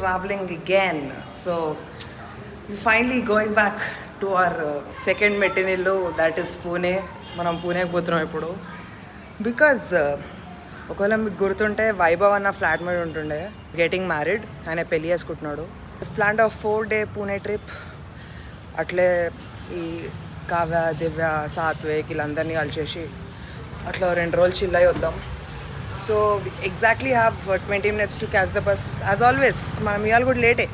traveling again. So we're finally going back to our second metinillo, that is Pune. మనం పూణేకి పోతున్నాం ఇప్పుడు because ఒకవేళ మీకు గుర్తుంటే వైభవ్ అన్న ఫ్లాట్మేట్ ఉంటుండే గెటింగ్ మ్యారీడ్, ఆయన పెళ్ళి చేసుకుంటున్నాడు. Plan of 4-day Pune trip. అట్లే ఈ కావ్య, దివ్య, సాత్విక్ వీళ్ళందరినీ కలిసేసి అట్లా 2 రోజులు చిల్ అయి వద్దాం. So exactly have 20 minutes to catch the bus as always. మనం ఇవాళ కూడా లేటే.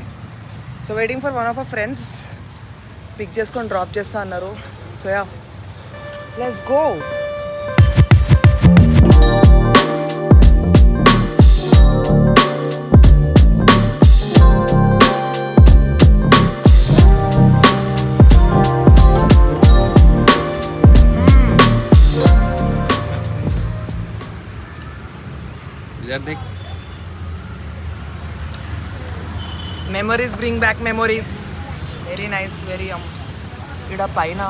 So waiting for one of our friends, pick చేసుకొని డ్రాప్ చేస్తా అన్నారు. So yeah, let's go. Memories bring back memories. Very nice, very ఇక్కడ పైన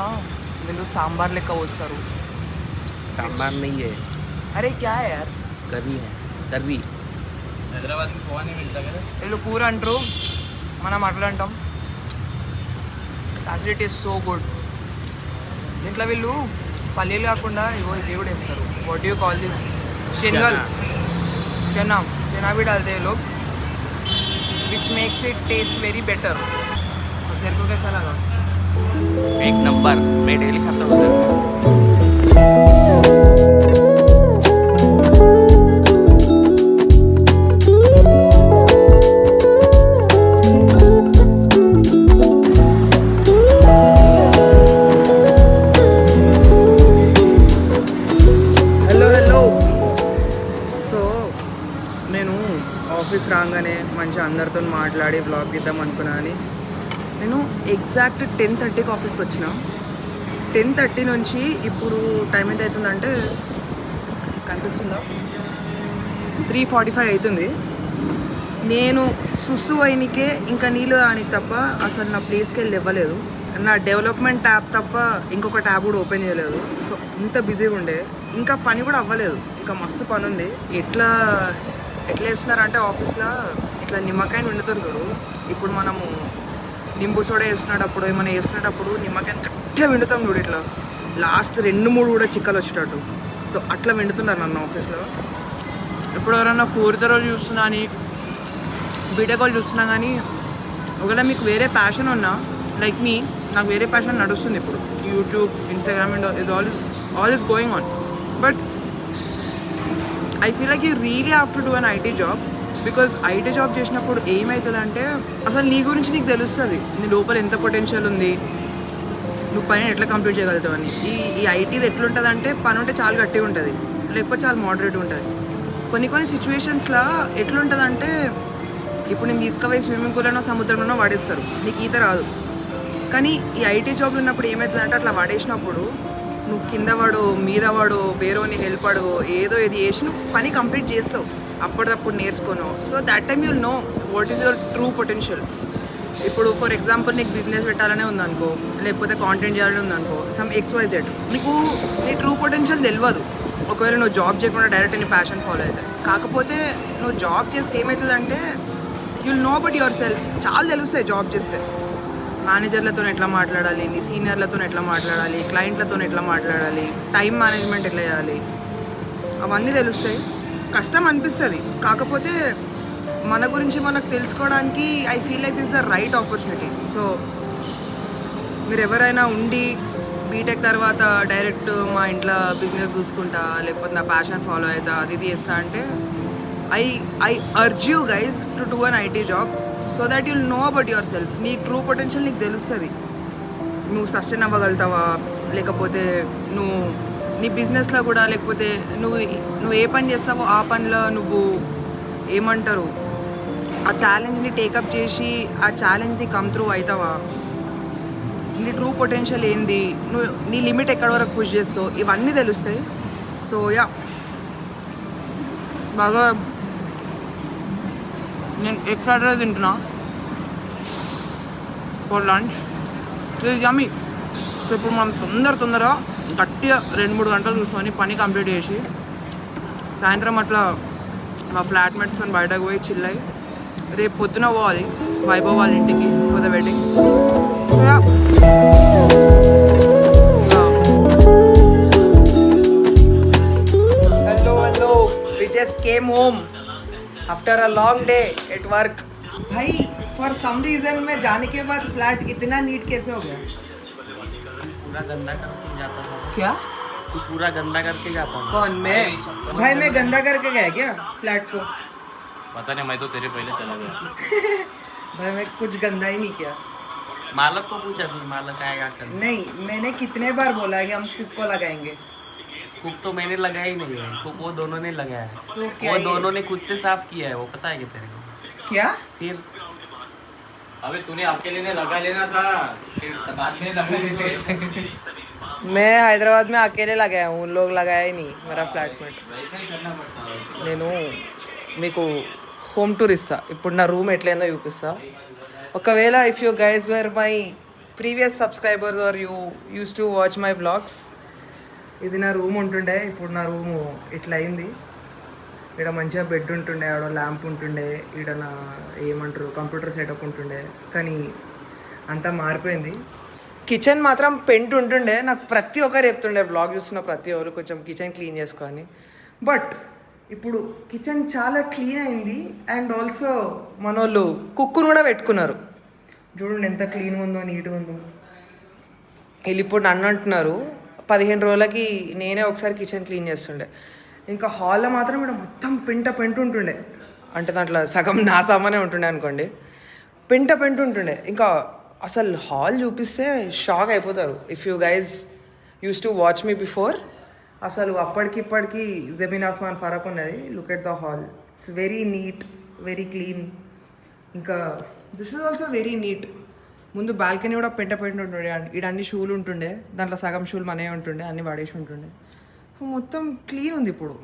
వీళ్ళు సాంబార్ లెక్క వస్తారు. सांबार नहीं है, అరే క్యా యార్, करी है, करी. हैदराबाद में पोहा नहीं मिलता क्या? వీళ్ళు కూర అంటారు, మనం అట్లా అంటాం. Actually it is so good. దీంట్లో వీళ్ళు పల్లీలు కాకుండా ఇగో ఇవి కూడా వేస్తారు. What you call this? శనగలు, चना भी डालते हैं लोग, which makes it taste very better. और तेरे को कैसा लगा? एक नंबर, मैं डेली खाता हूँ. ఆఫీస్ రాగానే మంచిగా అందరితో మాట్లాడి బ్లాగ్ తీద్దాం అనుకున్నా. అని నేను ఎగ్జాక్ట్ 10:30కి ఆఫీస్కి వచ్చిన. 10:30 నుంచి ఇప్పుడు టైం ఎంత అవుతుందంటే కనిపిస్తుందా, 3:45 అవుతుంది. నేను సుస్సు అయినకే ఇంకా నీళ్ళు దానికి తప్ప అసలు నా ప్లేస్కి వెళ్ళి ఇవ్వలేదు. నా డెవలప్మెంట్ ట్యాబ్ తప్ప ఇంకొక ట్యాబ్ కూడా ఓపెన్ చేయలేదు. సో ఇంత బిజీగా ఉండే, ఇంకా పని కూడా అవ్వలేదు. ఇంకా మస్తు పని ఉంది. ఎట్లా వేస్తున్నారంటే ఆఫీస్లో ఇట్లా నిమ్మకాయని వండుతారు చూడు. ఇప్పుడు మనము నింబు సోడా వేసుకునేటప్పుడు ఏమైనా వేసుకునేటప్పుడు నిమ్మకాయని గట్టిగా వండుతాం చూడు, ఇట్లా లాస్ట్ 2-3 కూడా చిక్కలు వచ్చేటట్టు. సో అట్లా వండుతున్నారు నన్ను ఆఫీస్లో. ఇప్పుడు ఎవరైనా 4th రోజు చూస్తున్నా అని, బీటెక్ వాళ్ళు చూస్తున్నా కానీ, ఒకవేళ మీకు వేరే ప్యాషన్ ఉన్నా లైక్ మీ, నాకు వేరే ప్యాషన్ నడుస్తుంది ఇప్పుడు. YouTube, Instagram and is all is going on. But I feel like you really have to do an IT job. Because IT job చేసినప్పుడు ఏమవుతుందంటే అసలు నీ గురించి నీకు తెలుస్తుంది, నీ లోపల ఎంత పొటెన్షియల్ ఉంది, నువ్వు పని ఎట్లా కంప్లీట్ చేయగలుగుతావు అని. ఈ ఐటీది ఎట్లుంటుంది అంటే పని ఉంటే చాలా గట్టిగా ఉంటుంది, లేకపోతే చాలా మోడరేట్ ఉంటుంది. కొన్ని సిచ్యువేషన్స్లో ఎట్లుంటుందంటే ఇప్పుడు నేను తీసుకుపోయి స్విమ్మింగ్ పూల్లోనో సముద్రంలోనో వాడేస్తారు, నీకు ఈత రాదు. కానీ ఈ ఐటీ జాబ్లో ఉన్నప్పుడు ఏమవుతుందంటే అట్లా వాడేసినప్పుడు నువ్వు కింద వాడు, మీద వాడు, వేరేని హెల్ప్ అడుగు, ఏదో ఏది వేసి నువ్వు పని కంప్లీట్ చేస్తావు అప్పటిదప్పుడు నేర్చుకోను. So that time you'll know what is your true potential. ఇప్పుడు ఫర్ ఎగ్జాంపుల్ నీకు బిజినెస్ పెట్టాలనే ఉందనుకో, లేకపోతే కాంటెంట్ చేయాలని ఉందనుకో, సమ్ XYZ, నీకు నీ ట్రూ పొటెన్షియల్ తెలియదు ఒకవేళ నువ్వు జాబ్ చేయకుండా డైరెక్ట్ నీ ప్యాషన్ ఫాలో అవుతాయి. కాకపోతే నువ్వు జాబ్ చేస్తే ఏమవుతుందంటే you'll know but your self. చాలా తెలుస్తాయి జాబ్ చేస్తే. మేనేజర్లతో ఎట్లా మాట్లాడాలి, నీ సీనియర్లతో ఎట్లా మాట్లాడాలి, క్లయింట్లతో ఎట్లా మాట్లాడాలి, టైం మేనేజ్మెంట్ ఎట్లా చేయాలి, అవన్నీ తెలుస్తాయి. కష్టం అనిపిస్తుంది, కాకపోతే మన గురించి మనకు తెలుసుకోవడానికి I feel like this the right opportunity. So మీరు ఎవరైనా ఉండి బీటెక్ తర్వాత డైరెక్ట్ మా ఇంట్లో బిజినెస్ చూసుకుంటా, లేకపోతే నా ప్యాషన్ ఫాలో అవుతా, అది చేస్తా అంటే I urge you guys to do an IT job. So that you'll know about your self. నీ ట్రూ పొటెన్షియల్ నీకు తెలుస్తుంది. నువ్వు సస్టైన్ అవ్వగలుగుతావా, లేకపోతే నువ్వు నీ బిజినెస్లో కూడా, లేకపోతే నువ్వు ఏ పని చేస్తావో ఆ పనిలో నువ్వు ఏమంటారు ఆ ఛాలెంజ్ని టేకప్ చేసి ఆ ఛాలెంజ్ని కమ్ త్రూ అవుతావా, నీ ట్రూ పొటెన్షియల్ ఏంది, నువ్వు నీ లిమిట్ ఎక్కడి వరకు పుష్ చేస్తావు, ఇవన్నీ తెలుస్తాయి. సో యా, బాగా నేను ఎగ్ ఫ్రైడ్ రైస్ తింటున్నా ఫర్ లంచ్. ఇది యమ్మీ. సో ఇప్పుడు మనం తొందరగా గట్టిగా 2-3 గంటలు చూసుకొని పని కంప్లీట్ చేసి సాయంత్రం అట్లా మా ఫ్లాట్మేట్స్తో బయటకు పోయి చిల్ అయ్యి రేపు పొద్దున పోవాలి వైభవ్ వాళ్ళ ఇంటికి for the wedding. So yeah, hello we just came home after a long day at work. भाई for some reason मैं जाने के बाद फ्लैट इतना नीट कैसे हो गया? पूरा गंदा करके जाता था. क्या? तू पूरा गंदा करके जाता था. कौन मैं? भाई मैं गंदा करके गया क्या फ्लैट को? पता नहीं, मैं तो तेरे पहले चला गया. भाई मैं कुछ गंदा ही नहीं किया. मालक को पूछ अभी, मालक आएगा कर. नहीं, मैंने कितने बार बोला है कि हम कुक को लगाएंगे. कुक तो मैंने लगाया ही नहीं है, कुक वो दोनों ने लगाया है. तो क्या वो ये- दोनों ने खुद से साफ किया है, वो पता है कि तेरे को. क्या? फिर अबे तूने अकेले ने लगा लेना था, फिर बाद में लगा लेते. मैं हैदराबाद में अकेले लगाया हूँ, लोग लगाया ही नहीं. मेरा फ्लैटमेट. वैसे ही करना पड़ता है वैसे. నేను మీకు హోమ్ టూర్ ఇస్తా. ఇప్పుడు నా రూమ్ ఎట్లయిందో చూపిస్తా. ఒకవేళ if you guys were my previous subscribers are you used to watch my vlogs, ఇది నా రూమ్ ఉంటుండే. ఇప్పుడు నా రూము ఇట్లా అయింది. ఇక్కడ మంచిగా బెడ్ ఉంటుండే, ఆడ ల్యాంప్ ఉంటుండే, ఈడ నా ఏమంటారు కంప్యూటర్ సెటప్ ఉంటుండే, కానీ అంతా మారిపోయింది. కిచెన్ మాత్రం పెంట్ ఉంటుండే. నాకు ప్రతి ఒక్కరు చెప్తుండే, బ్లాగ్ చూస్తున్న ప్రతి ఒక్కరు కొంచెం కిచెన్ క్లీన్ చేసుకోని. బట్ ఇప్పుడు కిచెన్ చాలా క్లీన్ అయింది. అండ్ ఆల్సో మన వాళ్ళు కుక్కును కూడా పెట్టుకున్నారు. చూడండి ఎంత క్లీన్గా ఉందో, నీట్గా ఉందో. వీళ్ళు ఇప్పుడు నన్ను అంటున్నారు 15 రోజులకి నేనే ఒకసారి కిచెన్ క్లీన్ చేస్తుండే. ఇంకా హాల్లో మాత్రం ఇక్కడ మొత్తం పెంట ఉంటుండే. అంటే దాంట్లో సగం నా సామానే ఉంటుండే అనుకోండి. పెంట ఉంటుండే. ఇంకా అసలు హాల్ చూపిస్తే షాక్ అయిపోతారు. If you guys use to watch me before, అసలు అప్పటికిప్పటికి జమీన్ ఆస్మాన్ ఫరక్ ఉన్నది. Look at the hall, it's very neat, very clean. ఇంకా this is also very neat. ముందు బాల్కనీ కూడా పెంట ఉంటుండే. ఇక్కడ అన్ని షూలు ఉంటుండే, దాంట్లో సగం షూలు మనే ఉంటుండే, అన్ని పడేసి ఉంటుండే. మొత్తం క్లీన్ ఉంది ఇప్పుడు.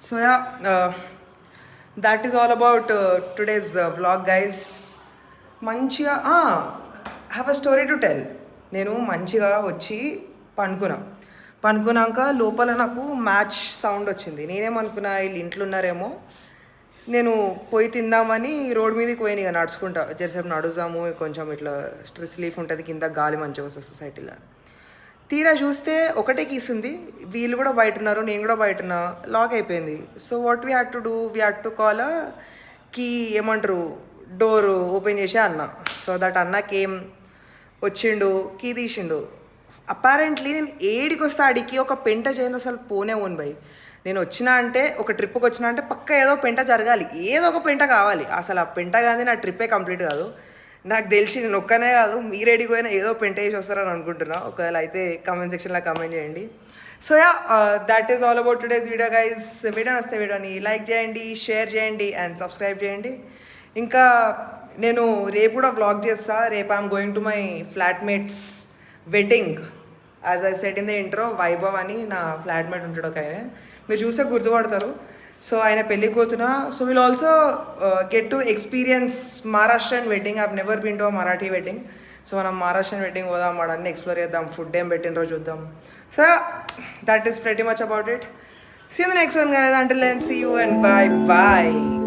So yeah, that is all about today's vlog guys. మంచిగా have a story to tell. నేను మంచిగా వచ్చి పనుకున్నాక లోపల నాకు మ్యాచ్ సౌండ్ వచ్చింది. నేనేమనుకున్నా వీళ్ళు ఇంట్లో ఉన్నారేమో, నేను పోయి తిందామని రోడ్ మీదకి పోయిన. ఇక నడుచుకుంటా జరసేపు నడుస్తాము, కొంచెం ఇట్లా స్ట్రెస్ రిలీఫ్ ఉంటుంది, కింద గాలి మంచిగా వస్తుంది సొసైటీలో. తీరా చూస్తే ఒకటే కీస్ ఉంది, వీళ్ళు కూడా బయట ఉన్నారు, నేను కూడా బయట ఉన్నా, లాక్ అయిపోయింది. So what we had to do, we had to call key, ఏమంటారు, డోర్ ఓపెన్ చేసి అన్న. సో దట్ అన్నకేం వచ్చిండు, కీ తీసిండు. అపారెంట్లీ నేను ఏడికి వస్తే ఆడికి ఒక పెంట చేయండి అసలు పోనే ఓన్ బై. నేను వచ్చినా అంటే, ఒక ట్రిప్కి వచ్చినా అంటే పక్క ఏదో పెంట జరగాలి, ఏదో ఒక పెంట కావాలి. అసలు ఆ పెంట కానీ నా ట్రిప్పే కంప్లీట్ కాదు. నాకు తెలిసి నేను ఒక్కనే కాదు, మీరు ఏడికి పోయినా ఏదో పెంట వేసి వస్తారని అనుకుంటున్నా. ఒకవేళ అయితే కామెంట్ సెక్షన్లో కామెంట్ చేయండి. So yeah, that is all about today's video guys. Video వస్తే వీడియోని లైక్ చేయండి, షేర్ చేయండి అండ్ సబ్స్క్రైబ్ చేయండి. ఇంకా నేను రేపు కూడా వ్లాగ్ చేస్తా. రేపు I'm going to my flatmates wedding. As I set in the intro, Vaibhav అని నా ఫ్లాట్మేట్ ఉంటాడు ఒక ఆయన, మీరు చూసే గుర్తుపడతారు. సో ఆయన పెళ్ళికి పోతున్నా. So will also get to experience Maharashtrian wedding. I have never been to a Marathi wedding. So మనం మహారాష్ట్రన్ వెడ్డింగ్ పోదాం, వాడన్నీ ఎక్స్ప్లోర్ చేద్దాం, ఫుడ్ ఏం పెట్టినరో చూద్దాం. So that is pretty much about it. See you in the next one guys. Until then see you and bye.